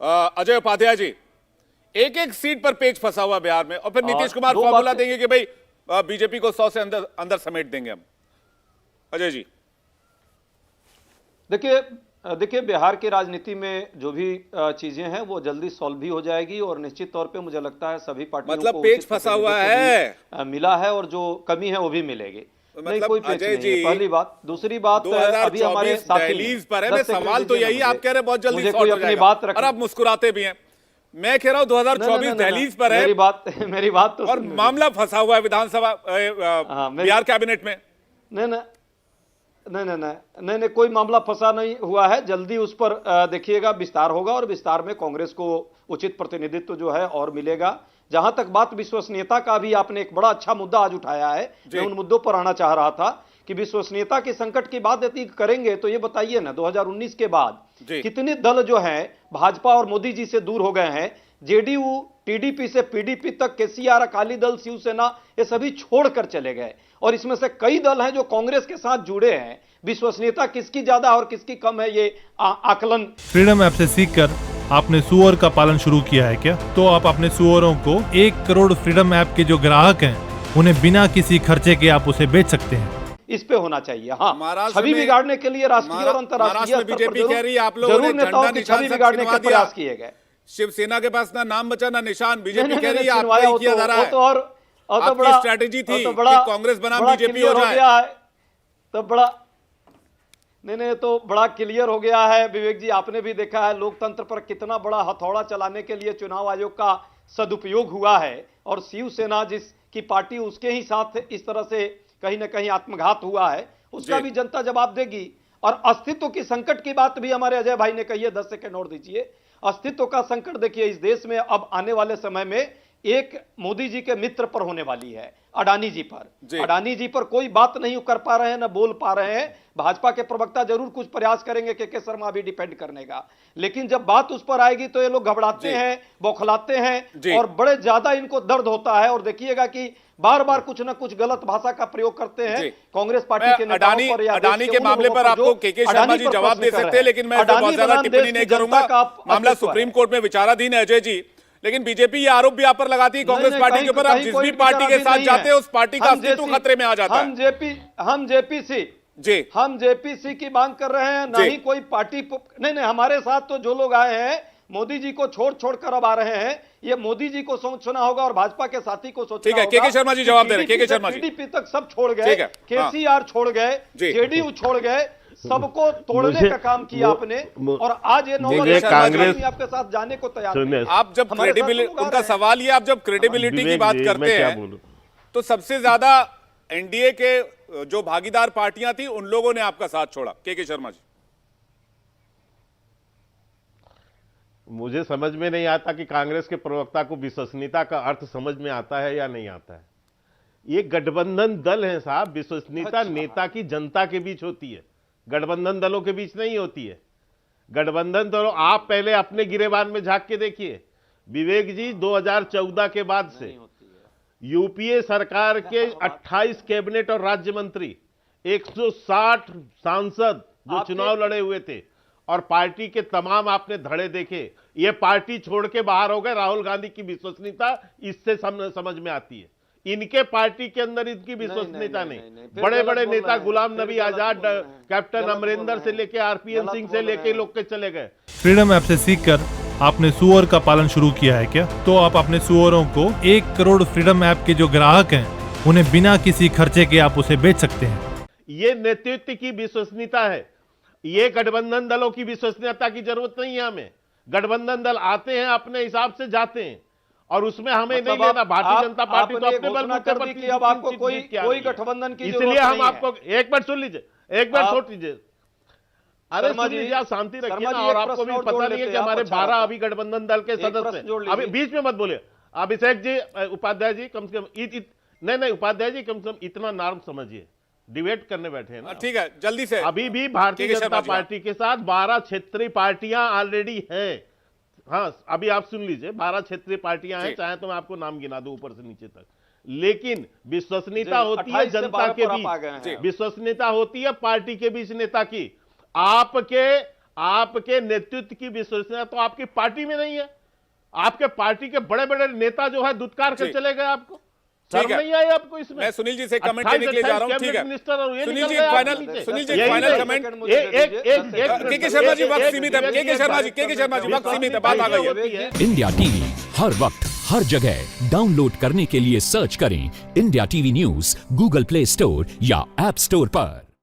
अजय उपाध्याय जी, एक एक सीट पर पेच फंसा हुआ बिहार में, और फिर नीतीश कुमार फॉर्मूला देंगे कि भाई बीजेपी को 100 से अंदर अंदर समेट देंगे हम। अजय जी देखिए बिहार की राजनीति में जो भी चीजें हैं वो जल्दी सॉल्व भी हो जाएगी, और निश्चित तौर पे मुझे लगता है सभी पार्टियों मतलब को पेच उचित फंसा हुआ प्रतिनिधित्व है, मिला है, और जो कमी है वो भी मिलेगी। नहीं, मतलब कोई पेच अजय नहीं है, जी, पहली बात। दूसरी बात, अभी हमारे 2024 साथी दहलीज पर है। 10 मैं सेकंड सवाल तो दीजिए यही, ना आप कह रहे हैं बहुत जल्दी मुझे सॉल्व कोई हो अपनी जाएगा, बात और रखने। आप मुस्कुराते भी हैं। मैं कह रहा हूं 2024 दहलीज पर है, मेरी बात तो और मामला फंसा हुआ है विधानसभा बिहार कैबिनेट में। नहीं नहीं नहीं नहीं नहीं नहीं नहीं, कोई मामला फंसा नहीं हुआ है। जल्दी उस पर देखिएगा विस्तार होगा, और विस्तार में कांग्रेस को उचित प्रतिनिधित्व जो है और मिलेगा। जहां तक बात विश्वसनीयता का, भी आपने एक बड़ा अच्छा मुद्दा आज उठाया है। मैं उन मुद्दों पर आना चाह रहा था कि विश्वसनीयता के संकट की बात यदि करेंगे तो ये बताइए ना, 2019 के बाद कितने दल जो हैं भाजपा और मोदी जी से दूर हो गए हैं। जेडीयू टीडीपी से पीडीपी तक, केसीआर, अकाली दल, शिवसेना, ये सभी छोड़कर चले गए, और इसमें से कई दल हैं जो कांग्रेस के साथ जुड़े हैं। विश्वसनीयता किसकी ज्यादा और किसकी कम है, ये आकलन फ्रीडम ऐप से सीखकर आपने सुअर का पालन शुरू किया है क्या? तो आप अपने सुअरों को 1 करोड़ फ्रीडम ऐप के जो ग्राहक हैं उन्हें बिना किसी खर्चे के आप उसे बेच सकते हैं। इस पे होना चाहिए। हाँ, छवि बिगाड़ने के लिए राष्ट्रीय और अंतर्राष्ट्रीय बीजेपी कह रही है आप लोगों ने नेताओं की छवि बिगाड़ने के प्रयास किए गए। शिवसेना के पास ना नाम बचा ना निशान। बीजेपी कह रही है आपका ही किया जा रहा है। तो आपकी स्ट्रेटेजी थी कि कांग्रेस बनाम बीजेपी हो जाए। तो बड़ा नहीं, तो बड़ा क्लियर हो गया है। विवेक जी, आपने भी देखा है लोकतंत्र पर कितना बड़ा हथौड़ा चलाने के लिए चुनाव आयोग का सदुपयोग हुआ है, और शिवसेना जिसकी पार्टी, उसके ही साथ इस तरह से कहीं ना कहीं आत्मघात हुआ है, उसका भी जनता जवाब देगी। और अस्तित्व की संकट की बात भी हमारे अजय भाई ने कही है। 10 सेकंड और दीजिए। अस्तित्व का संकट देखिए इस देश में अब आने वाले समय में एक मोदी जी के मित्र पर होने वाली है, अडानी जी पर। अडानी जी पर कोई बात नहीं कर पा रहे हैं, ना बोल पा रहे हैं। भाजपा के प्रवक्ता जरूर कुछ प्रयास करेंगे के शर्मा भी डिपेंड करने का, लेकिन जब बात उस पर आएगी तो ये लोग घबराते हैं, बौखलाते हैं, और बड़े ज्यादा इनको दर्द होता है। और देखिएगा कि बार बार कुछ ना कुछ गलत भाषा का प्रयोग करते हैं कांग्रेस पार्टी के नेताओं पर, या अडानी के मामले पर आपको के शर्मा जी जवाब दे सकते हैं, लेकिन मैं बहुत ज्यादा टिप्पणी नहीं करूंगा। मामला सुप्रीम कोर्ट में विचाराधीन है अजय जी। लेकिन बीजेपी ये आरोप भी आप पर लगाती है कांग्रेस पार्टी के ऊपर, आप जिस भी पार्टी के साथ जाते हैं उस पार्टी का अस्तित्व खतरे में आ जाता है। हम जेपीसी की मांग कर रहे हैं, ना ही कोई पार्टी। नहीं, हमारे साथ तो जो लोग आए हैं मोदी जी को छोड़ कर अब आ रहे हैं, ये मोदी जी को सोचना होगा और भाजपा के साथी को सोचना होगा। ठीक है, के शर्मा जी जवाब दे रहे हैं। के शर्मा जी, टीडीपी तक सब छोड़ गए, केसीआर छोड़ गए, जेडीयू छोड़ गए, सबको तोड़ने का काम किया आपने, और आज ये कांग्रेस आपके साथ जाने को तैयार नहीं। आप जब क्रेडिबिलिटी, उनका सवाल ये, आप जब क्रेडिबिलिटी की बात करते हैं तो सबसे ज्यादा एनडीए के जो भागीदार पार्टियां थी उन लोगों ने आपका साथ छोड़ा। के शर्मा जी, मुझे समझ में नहीं आता कि कांग्रेस के प्रवक्ता को विश्वसनीयता का अर्थ समझ में आता है या नहीं आता है। ये गठबंधन दल है साहब। विश्वसनीयता नेता की जनता के बीच होती है, गठबंधन दलों के बीच नहीं होती है। गठबंधन दलों, आप पहले अपने गिरेबान में झांक के देखिए विवेक जी, 2014 के बाद से यूपीए सरकार के 28 कैबिनेट और राज्य मंत्री, 160 सांसद जो चुनाव लड़े हुए थे, और पार्टी के तमाम आपने धड़े देखे, ये पार्टी छोड़ के बाहर हो गए। राहुल गांधी की विश्वसनीयता इससे समझ में आती है। इनके पार्टी के अंदर इनकी विश्वसनीयता नहीं। बड़े बड़े नेता गुलाम नबी आजाद, कैप्टन अमरिंदर से लेके आरपीएन सिंह से लेके लोग के चले गए। फ्रीडम ऐप से सीखकर आपने सुअर का पालन शुरू किया है क्या? तो आप अपने सुअरों को 1 करोड़ फ्रीडम ऐप के जो ग्राहक हैं उन्हें बिना किसी खर्चे के आप उसे बेच सकते हैं। ये नेतृत्व की विश्वसनीयता है। ये गठबंधन दलों की विश्वसनीयता की जरूरत नहीं है हमें। गठबंधन दल आते हैं, अपने हिसाब से जाते हैं, और उसमें हमें नहीं लेना। भारतीय जनता पार्टी तो अपने बलबूते पर कि अब आपको कोई गठबंधन की इसलिए हम आपको एक बार सुन लीजिए, एक बार छोड़ लीजिए। अरे सुन लीजिए, आप शांति रखिए ना। और आपको भी पता नहीं है कि हमारे 12 अभी गठबंधन दल के सदस्य, अभी बीच में मत बोलिए। अभिषेक जी, उपाध्याय जी, कम से कम नहीं उपाध्याय जी, कम से कम इतना नॉर्म समझिए। डिबेट करने बैठे हैं ना। ठीक है, जल्दी से। अभी भी भारतीय जनता पार्टी के साथ 12 क्षेत्रीय पार्टियां ऑलरेडी हैं। हाँ, अभी आप सुन लीजिए, 12 क्षेत्रीय पार्टियां हैं, चाहे तो मैं आपको नाम गिना दूं ऊपर से नीचे तक। लेकिन विश्वसनीयता होती है जनता के बीच, विश्वसनीयता होती है पार्टी के बीच नेता की। आपके आपके नेतृत्व की विश्वसनीयता तो आपकी पार्टी में नहीं है। आपके पार्टी के बड़े बड़े नेता जो है दुत्कार कर चले गए, आपको शर्म नहीं आई आपको इसमें? मैं सुनील जी से कमेंट लेने के लिए जा रहा हूं। ठीक है सुनील जी फाइनल कमेंट। के शर्मा जी वक्त सीमित है। के शर्मा जी वक्त सीमित है, बात आ गई है। इंडिया टीवी हर वक्त हर जगह डाउनलोड करने के लिए सर्च करें India TV news Google play store या ऐप स्टोर पर।